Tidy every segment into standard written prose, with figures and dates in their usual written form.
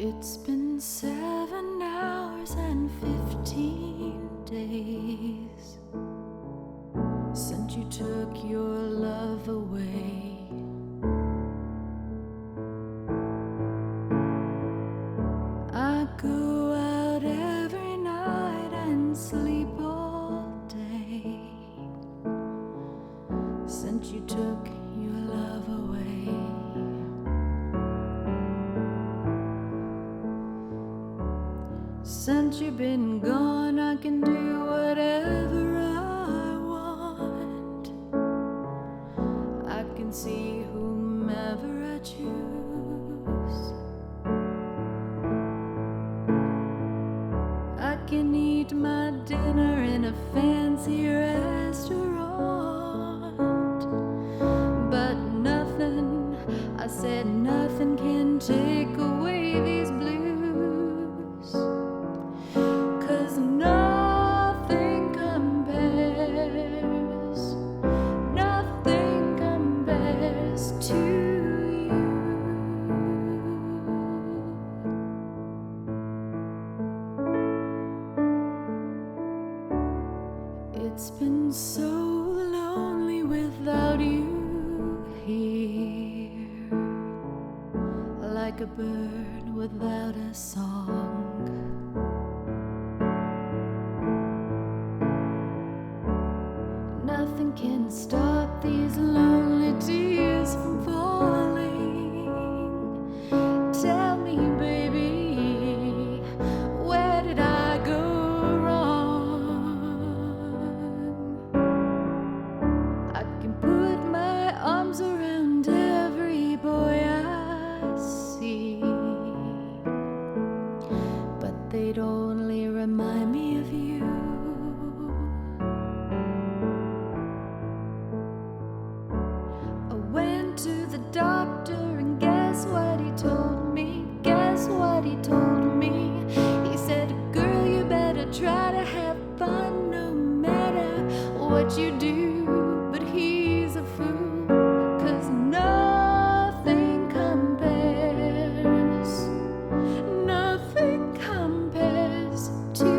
It's been 7 hours and 15 days since you took your love away. I go out every night and sleep all day since you took your love away. Since you've been gone, I can do whatever I want. I can see whomever I choose. I can eat my dinner in a fancy restaurant, but nothing, I said nothing can take away these blues. It's been so lonely without you here, like a bird without a song. Nothing can stop these lonely tears from falling. Tell me, baby, where did I go wrong? I can put my arms around every boy I see, but they'd only remind me of you. I went to the doctor and guess what he told me? Guess what he told me? He said, girl, you better try to have fun no matter what you do. But he's a fool, 'cause nothing compares to you.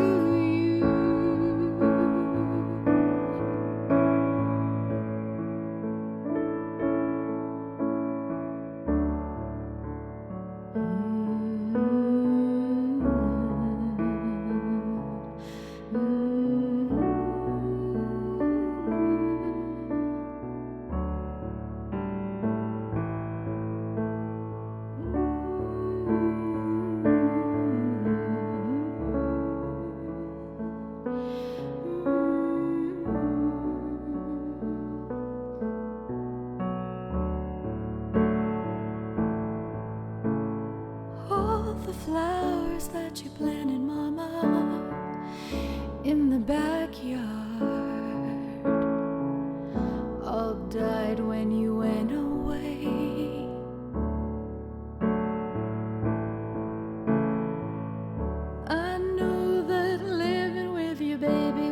All the flowers that you planted, Mama, in the backyard, all died when you went away. I know that living with you, baby,